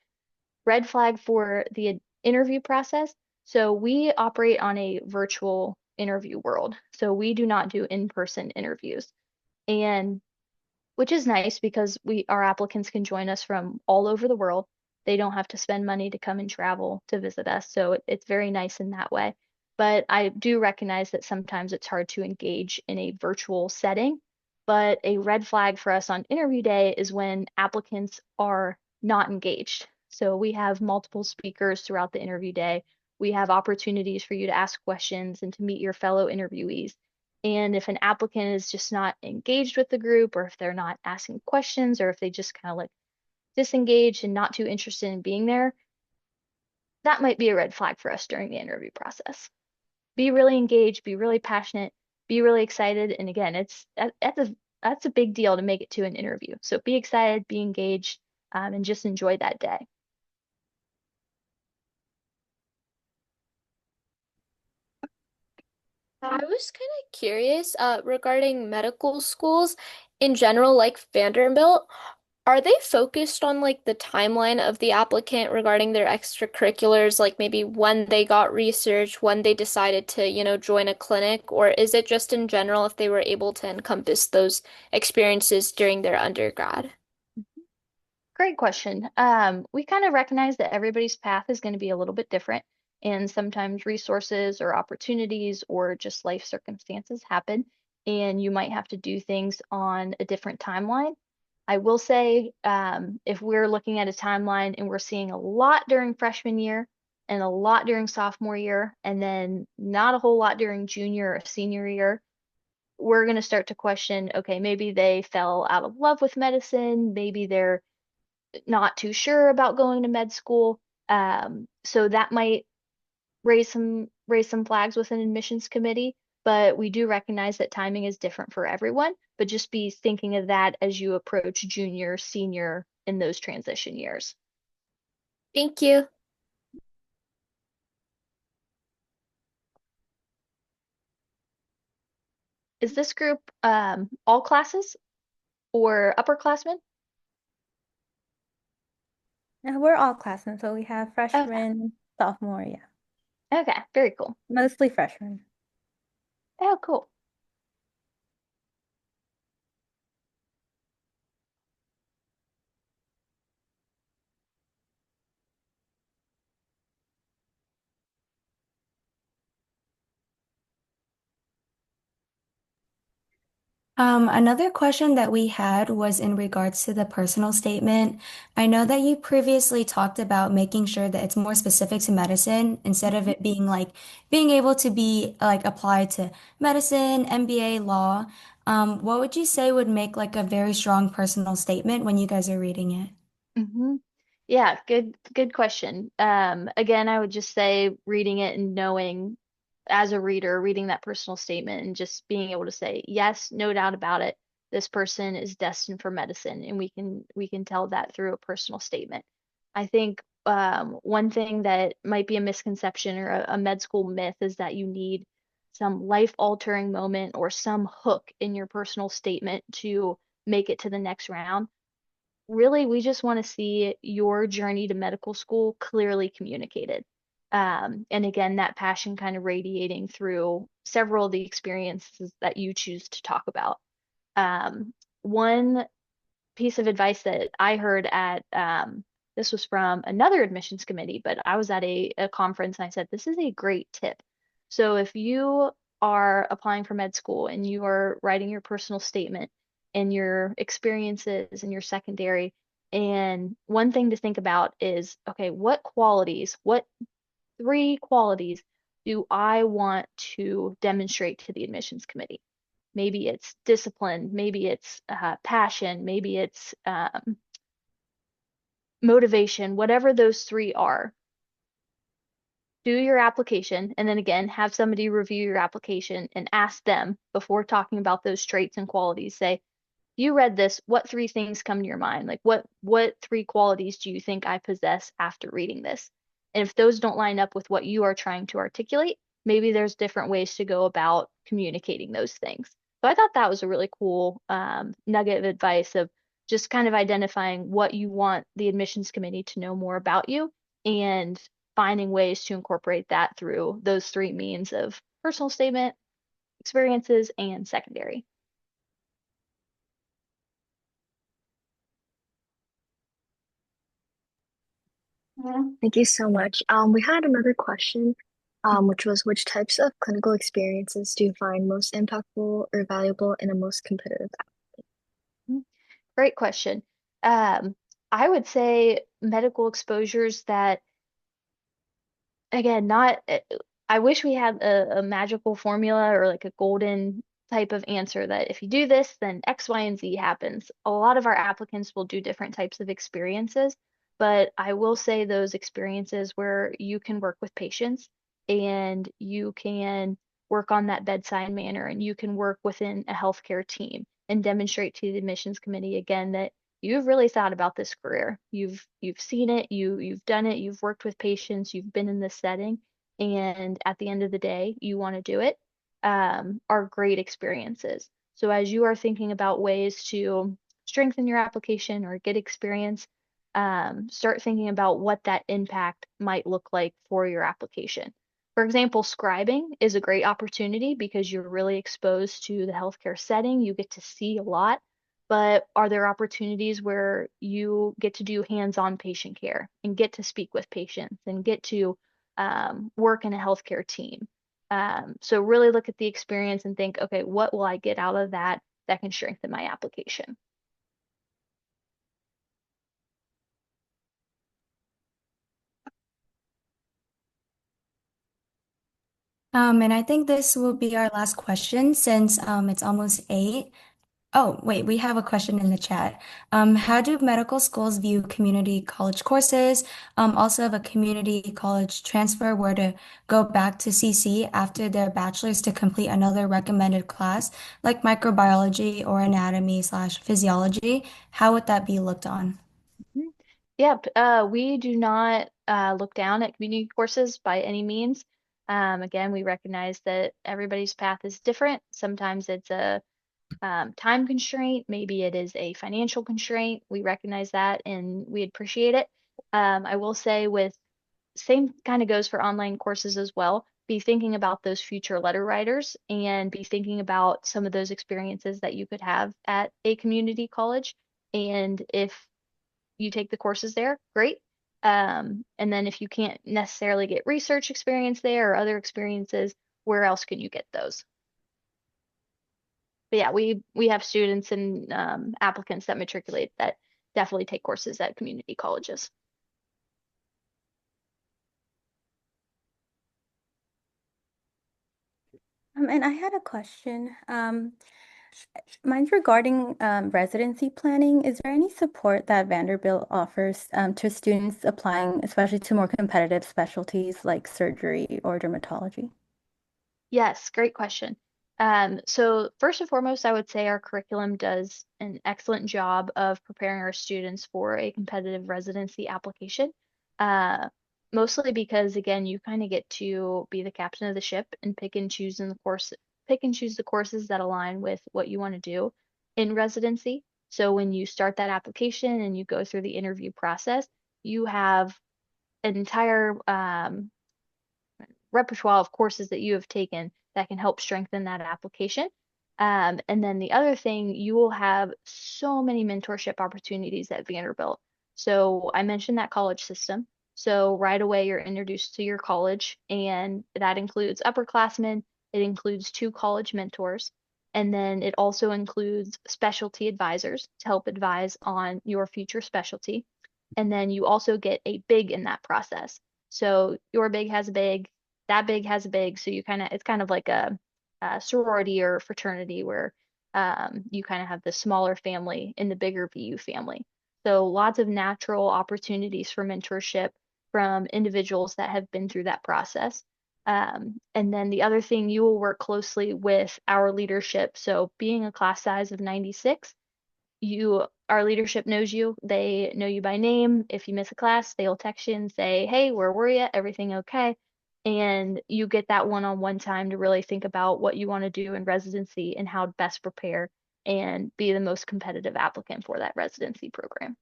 red flag for the interview process. So we operate on a virtual interview world. So we do not do in-person interviews. And which is nice because our applicants can join us from all over the world. They don't have to spend money to come and travel to visit us. So it's very nice in that way. But I do recognize that sometimes it's hard to engage in a virtual setting. But a red flag for us on interview day is when applicants are not engaged. So we have multiple speakers throughout the interview day. We have opportunities for you to ask questions and to meet your fellow interviewees. And if an applicant is just not engaged with the group, or if they're not asking questions, or if they just kind of like disengaged and not too interested in being there, that might be a red flag for us during the interview process. Be really engaged, be really passionate, be really excited. And again, that's a big deal to make it to an interview. So be excited, be engaged, and just enjoy that day. I was kind of curious regarding medical schools in general, like Vanderbilt. Are they focused on like the timeline of the applicant regarding their extracurriculars, like maybe when they got research, when they decided to, join a clinic, or is it just in general if they were able to encompass those experiences during their undergrad? Great question. We kind of recognize that everybody's path is going to be a little bit different, and sometimes resources or opportunities or just life circumstances happen, and you might have to do things on a different timeline. I will say, if we're looking at a timeline and we're seeing a lot during freshman year and a lot during sophomore year, and then not a whole lot during junior or senior year, we're going to start to question, okay, maybe they fell out of love with medicine, maybe they're not too sure about going to med school. So that might raise some flags with an admissions committee, but we do recognize that timing is different for everyone, but just be thinking of that as you approach junior, senior in those transition years. Thank you. Is this group all classes or upperclassmen? We're all classmen, so we have Okay. freshmen, sophomore, yeah. Okay, very cool. Mostly freshmen. Oh, cool. Another question that we had was in regards to the personal statement. I know that you previously talked about making sure that it's more specific to medicine instead of it being like being able to be like applied to medicine, MBA, law. What would you say would make like a very strong personal statement when you guys are reading it? Hmm. Yeah, good question. Again, I would just say reading it and knowing as a reader, reading that personal statement and just being able to say, yes, no doubt about it, this person is destined for medicine, and we can tell that through a personal statement. I think one thing that might be a misconception or a med school myth is that you need some life-altering moment or some hook in your personal statement to make it to the next round. Really, we just want to see your journey to medical school clearly communicated. And again, that passion kind of radiating through several of the experiences that you choose to talk about. One piece of advice that I heard at this was from another admissions committee, but I was at a conference and I said, this is a great tip. So if you are applying for med school and you are writing your personal statement and your experiences and your secondary, and one thing to think about is, okay, what 3 qualities do I want to demonstrate to the admissions committee? Maybe it's discipline, maybe it's passion, maybe it's motivation, whatever those 3 are. Do your application and then again have somebody review your application and ask them before talking about those traits and qualities. Say, you read this, what 3 things come to your mind? Like what 3 qualities do you think I possess after reading this? And if those don't line up with what you are trying to articulate, maybe there's different ways to go about communicating those things. So I thought that was a really cool nugget of advice of just kind of identifying what you want the admissions committee to know more about you and finding ways to incorporate that through those 3 means of personal statement, experiences, and secondary. Thank you so much. We had another question, which was which types of clinical experiences do you find most impactful or valuable in a most competitive? Great question. I would say medical exposures that, again, not, I wish we had a magical formula or like a golden type of answer that if you do this, then X, Y, and Z happens. A lot of our applicants will do different types of experiences, but I will say those experiences where you can work with patients and you can work on that bedside manner and you can work within a healthcare team and demonstrate to the admissions committee again that you've really thought about this career. You've seen it, you've done it, you've worked with patients, you've been in this setting, and at the end of the day, you want to do it, are great experiences. So as you are thinking about ways to strengthen your application or get experience, start thinking about what that impact might look like for your application. For example, scribing is a great opportunity because you're really exposed to the healthcare setting. You get to see a lot, but are there opportunities where you get to do hands-on patient care and get to speak with patients and get to work in a healthcare team? So really look at the experience and think, okay, what will I get out of that that can strengthen my application? And I think this will be our last question since it's almost 8. Oh, wait, we have a question in the chat. How do medical schools view community college courses? Also, if a community college transfer were to go back to CC after their bachelor's to complete another recommended class, like microbiology or anatomy/physiology, how would that be looked on? Mhm. Yep, we do not look down at community courses by any means. Again, we recognize that everybody's path is different. Sometimes it's a time constraint, maybe it is a financial constraint. We recognize that and we appreciate it. I will say with same kind of goes for online courses as well. Be thinking about those future letter writers and be thinking about some of those experiences that you could have at a community college. And if you take the courses there, great. And then if you can't necessarily get research experience there or other experiences, where else can you get those? But yeah, we have students and applicants that matriculate that definitely take courses at community colleges. And I had a question. Mine's regarding residency planning. Is there any support that Vanderbilt offers to students applying, especially to more competitive specialties like surgery or dermatology? Yes, great question. So first and foremost, I would say our curriculum does an excellent job of preparing our students for a competitive residency application. Uh, Mostly because again, you kind of get to be the captain of the ship and pick and choose the courses that align with what you want to do in residency. So when you start that application and you go through the interview process, you have an entire repertoire of courses that you have taken that can help strengthen that application. And then the other thing, you will have so many mentorship opportunities at Vanderbilt. So I mentioned that college system. So right away, you're introduced to your college, and that includes upperclassmen. It includes two college mentors. And then it also includes specialty advisors to help advise on your future specialty. And then you also get a big in that process. So your big has a big, that big has a big. So it's kind of like a sorority or fraternity where you kind of have the smaller family in the bigger VU family. So lots of natural opportunities for mentorship from individuals that have been through that process. And then the other thing, you will work closely with our leadership. So being a class size of 96, our leadership knows you. They know you by name. If you miss a class, they'll text you and say, "Hey, where were you? Everything okay?" And you get that one-on-one time to really think about what you want to do in residency and how to best prepare and be the most competitive applicant for that residency program.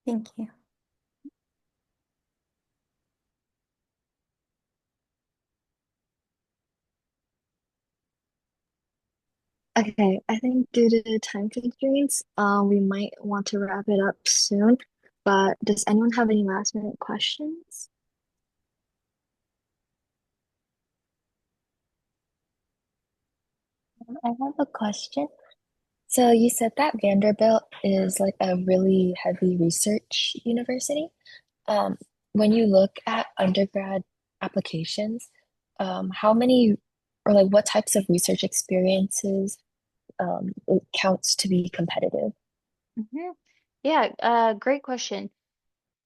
Thank you. Okay, I think due to time constraints, we might want to wrap it up soon. But does anyone have any last minute questions? I have a question. So you said that Vanderbilt is like a really heavy research university. Um, when you look at undergrad applications, how many or like what types of research experiences it counts to be competitive? Mhm. Yeah, great question.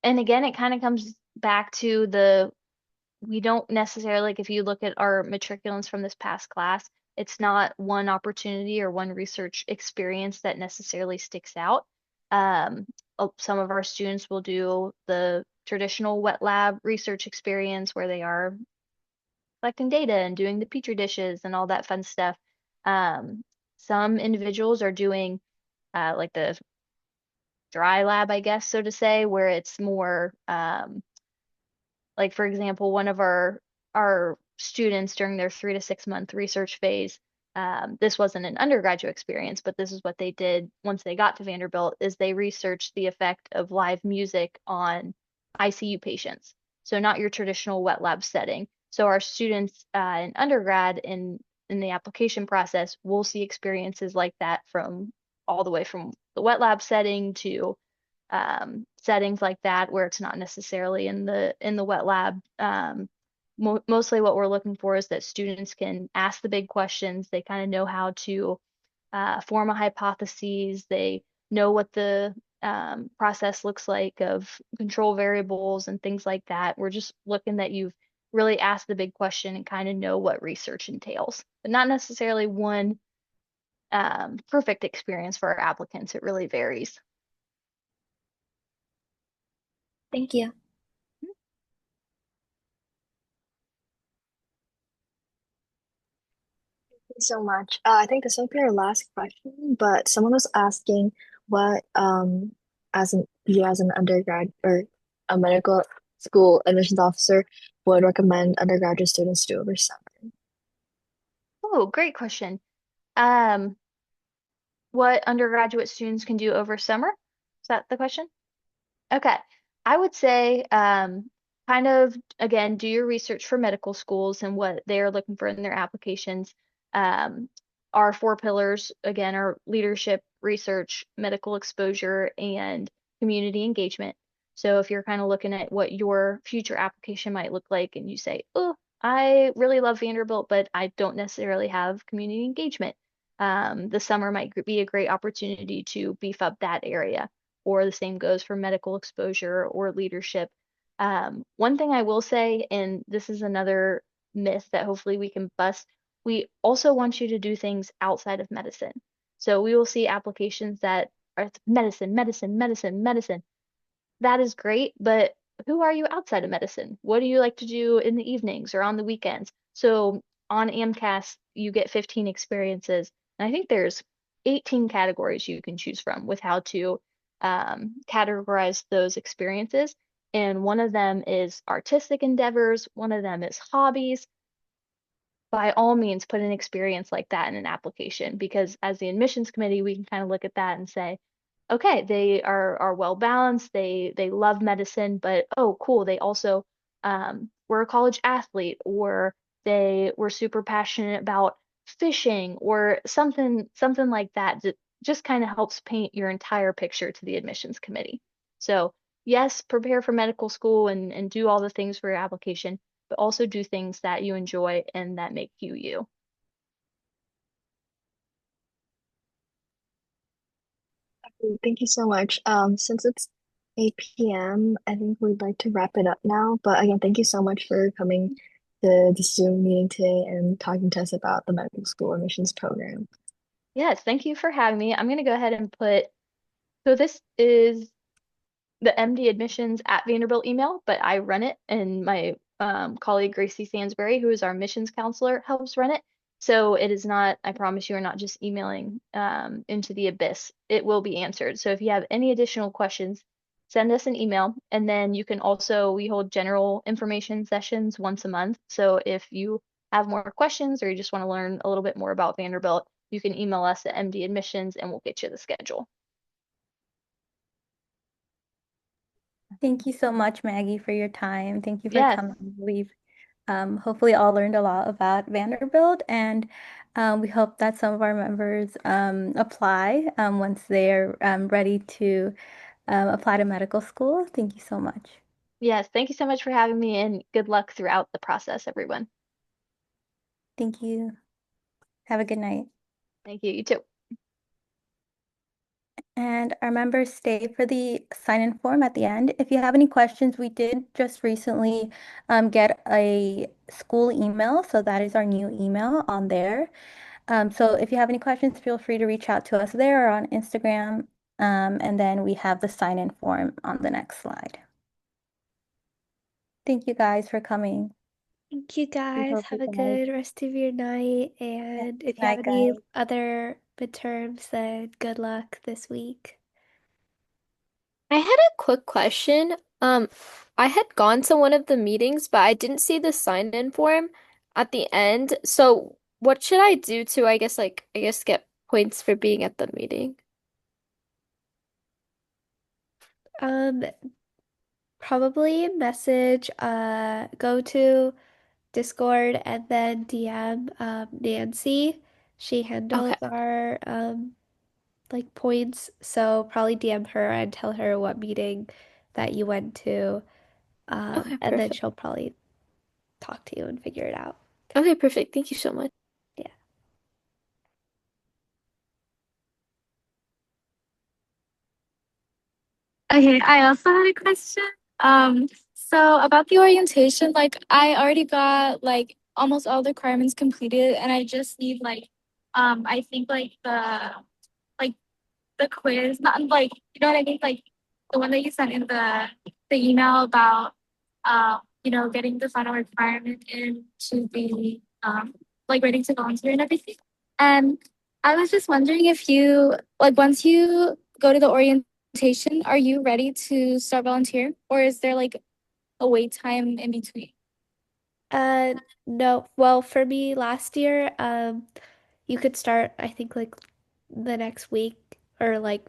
And again, it kind of comes back to we don't necessarily, like if you look at our matriculants from this past class, it's not one opportunity or one research experience that necessarily sticks out. Um, some of our students will do the traditional wet lab research experience where they are collecting data and doing the petri dishes and all that fun stuff. Um, some individuals are doing like the dry lab, I guess, so to say, where it's more like for example, one of our students during their 3 to 6 month research phase, this wasn't an undergraduate experience, but this is what they did once they got to Vanderbilt, is they researched the effect of live music on ICU patients. So not your traditional wet lab setting. So our students in undergrad in the application process will see experiences like that from all the way from the wet lab setting to settings like that where it's not necessarily in the wet lab. Mostly what we're looking for is that students can ask the big questions. They kind of know how to form a hypothesis. They know what the process looks like of control variables and things like that. We're just looking that you've really asked the big question and kind of know what research entails, but not necessarily one perfect experience for our applicants. It really varies. Thank you. So much. I think this will be our last question, but someone was asking what, as an you as an undergrad or a medical school admissions officer would recommend undergraduate students do over summer. Oh, great question. Um, what undergraduate students can do over summer? Is that the question? Okay. I would say kind of again do your research for medical schools and what they are looking for in their applications. Um, our four pillars again are leadership, research, medical exposure, and community engagement. So if you're kind of looking at what your future application might look like and you say, "Oh, I really love Vanderbilt, but I don't necessarily have community engagement." The summer might be a great opportunity to beef up that area, or the same goes for medical exposure or leadership. One thing I will say, and this is another myth that hopefully we can bust, we also want you to do things outside of medicine. So we will see applications that are medicine, medicine, medicine, medicine. That is great, but who are you outside of medicine? What do you like to do in the evenings or on the weekends? So on AMCAS, you get 15 experiences, and I think there's 18 categories you can choose from with how to categorize those experiences. And one of them is artistic endeavors, one of them is hobbies. by all means put an experience like that in an application, because as the admissions committee, we can kind of look at that and say, okay, they are well balanced, they love medicine, but oh cool, they also were a college athlete, or they were super passionate about fishing or something like that. Just kind of helps paint your entire picture to the admissions committee. So yes, prepare for medical school and do all the things for your application, but also do things that you enjoy and that make you you. Thank you so much. Since it's 8 p.m., I think we'd like to wrap it up now. But again, thank you so much for coming to the Zoom meeting today and talking to us about the medical school admissions program. Yes, thank you for having me. I'm going to go ahead and put, so this is the MD admissions at Vanderbilt email, but I run it, and my colleague Gracie Sansbury, who is our missions counselor, helps run it. So it is not, I promise you, are not just emailing into the abyss. It will be answered. So if you have any additional questions, send us an email. And then you can also, we hold general information sessions once a month. So if you have more questions or you just want to learn a little bit more about Vanderbilt, you can email us at MD admissions and we'll get you the schedule. Thank you so much, Maggie, for your time. Thank you for Yes. coming. We've hopefully all learned a lot about Vanderbilt, and we hope that some of our members apply once they're ready to apply to medical school. Thank you so much. Yes, thank you so much for having me and good luck throughout the process, everyone. Thank you. Have a good night. Thank you. You too. And our members stay for the sign-in form at the end. If you have any questions, we did just recently get a school email, so that is our new email on there. So if you have any questions, feel free to reach out to us there or on Instagram. And then we have the sign-in form on the next slide. Thank you guys for coming. Thank you We guys. hope Have you a guys. good rest of your night. Yeah, And good if you have night, any guys. other midterms, then good luck this week. I had a quick question. I had gone to one of the meetings, but I didn't see the sign-in form at the end. So what should I do to, I guess get points for being at the meeting? Um, Probably message, go to Discord and then DM Nancy. She handles Okay. our like points, so probably DM her and tell her what meeting that you went to. Okay, And then perfect. she'll probably talk to you and figure it out. Okay, perfect. Thank you so much. Yeah. Okay, I also had a question. So about the orientation, like I already got like almost all the requirements completed, and I just need I think like the quiz, not like you know what I mean, like the one that you sent in the email about getting the final requirement in to be like ready to volunteer and everything. And I was just wondering if you like once you go to the orientation, are you ready to start volunteering, or is there like a wait time in between? Uh, no. Well, for me last year, you could start, I think, like the next week or like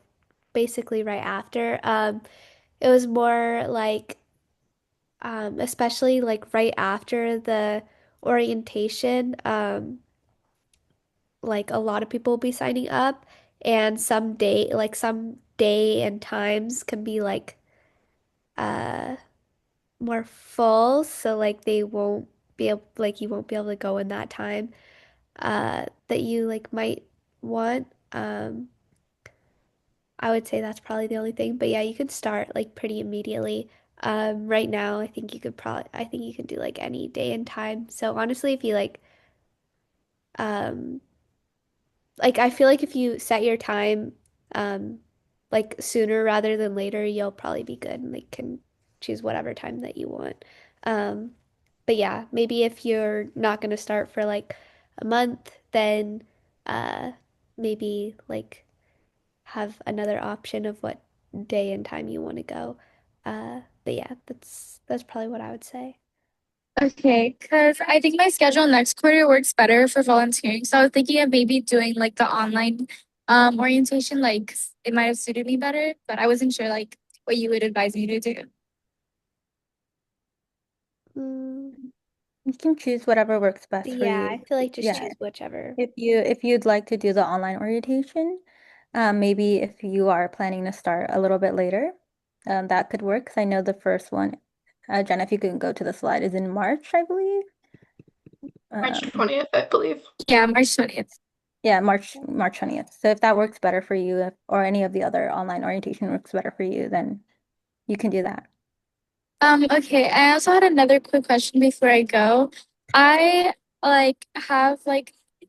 basically right after. It was more like, especially like right after the orientation, like a lot of people will be signing up, and some day and times can be like uh more full, so like they won't be able like you won't be able to go in that time that you like might want. I would say that's probably the only thing. But yeah, you could start like pretty immediately. Right now, I think you can do like any day and time. So honestly, if you um, like I feel like if you set your time, um, like sooner rather than later, you'll probably be good and like can choose whatever time that you want. Um, but yeah, maybe if you're not gonna start for like a month, then uh, maybe like have another option of what day and time you want to go. But yeah, that's probably what I would say. Okay, because I think my schedule next quarter works better for volunteering. So I was thinking of maybe doing like the online orientation, like it might have suited me better, but I wasn't sure like what you would advise me to do. Mm, You can choose whatever works best for yeah, I you. feel like just Yeah, choose whichever. if you'd like to do the online orientation, maybe if you are planning to start a little bit later, that could work. 'Cause I know the first one, Jen, if you can go to the slide, is in March, I believe. March Um, 20th, I believe. Yeah, March 20th. yeah, March 20th. So if that works better for you, or any of the other online orientation works better for you, then you can do that. Okay, I also had another quick question before I go. I have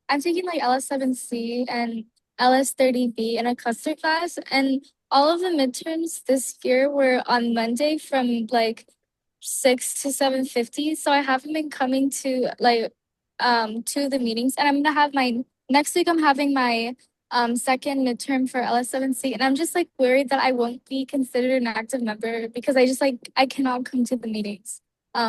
I'm taking like LS7C and LS30B in a cluster class, and all of the midterms this year were on Monday from like 6 to 7:50. So I haven't been coming to the meetings, and I'm gonna have my next week I'm having my second midterm for LS7C, and I'm just like worried that I won't be considered an active member because I just like I cannot come to the meetings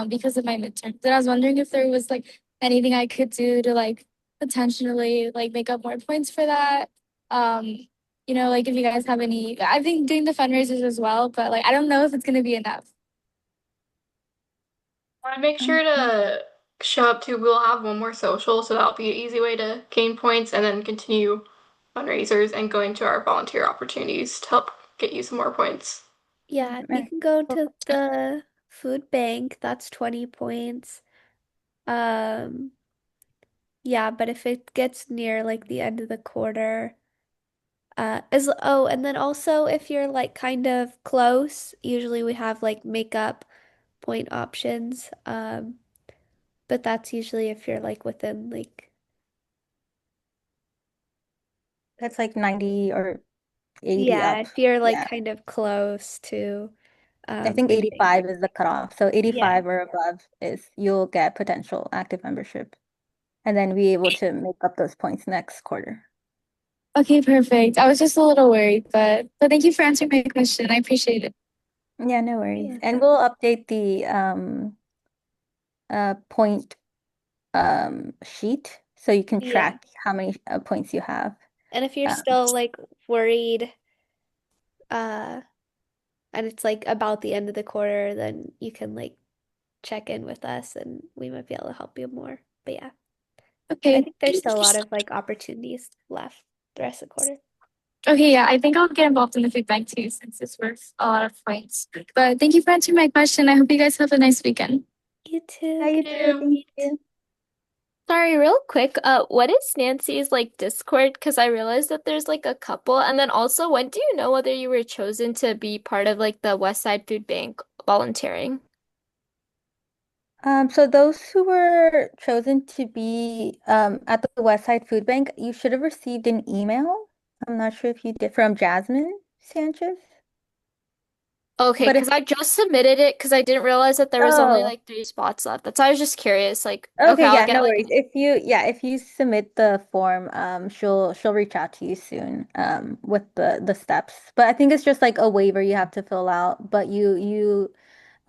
because of my midterm. And I was wondering if there was like anything I could do to like potentially like make up more points for that. Um, like if you guys have any, I've been doing the fundraisers as well, but like I don't know if it's gonna be enough. Want to make sure Mhm. to show up too. We'll have one more social, so that'll be an easy way to gain points and then continue fundraisers and going to our volunteer opportunities to help get you some more points. Yeah, you Alright. can go Well, to the food bank, that's 20 points. Um, yeah, but if it gets near like the end of the quarter, and then also if you're like kind of close, usually we have like makeup point options. But that's usually if you're like within like, that's like 90 or 80 yeah, up. if you're like Yeah. kind of close to I think the thing. 85 is the cutoff. So Yeah. 85 or above is you'll get potential active membership and then be able to make up those points next quarter. Okay, perfect. I was just a little worried, but thank you for answering my question. I appreciate it. Yeah, no worries. Yeah. And we'll update the point sheet so you can Yeah. track how many points you have. And if you're Um, still like worried, uh, and it's like about the end of the quarter, then you can like check in with us and we might be able to help you more. But yeah, I Okay. think there's still a lot of like opportunities left the rest of the quarter. Okay, yeah, I think I'll get involved in the food bank too since it's worth a lot of points. But thank you for answering my question. I hope you guys have a nice weekend. You yeah, too. you Good too. You. Thank night. you. Sorry, real quick, what is Nancy's like Discord? Because I realized that there's like a couple. And then also, when do you know whether you were chosen to be part of like the West Side Food Bank volunteering? So those who were chosen to be at the West Side Food Bank, you should have received an email. I'm not sure if you did from Jasmine Sanchez. Okay, But if because I just submitted it because I didn't realize that there was only oh, like 3 spots left. That's why I was just curious. Like, okay, okay, I'll yeah, get no like worries. If you submit the form, she'll reach out to you soon with the steps. But I think it's just like a waiver you have to fill out, but you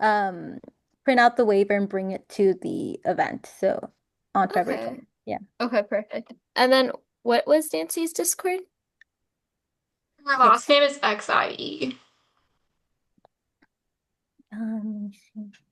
um print out the waiver and bring it to the event. So on February okay. 20th. Yeah. Okay, perfect. And then what was Nancy's Discord? Her It's last name is XIE. let me see.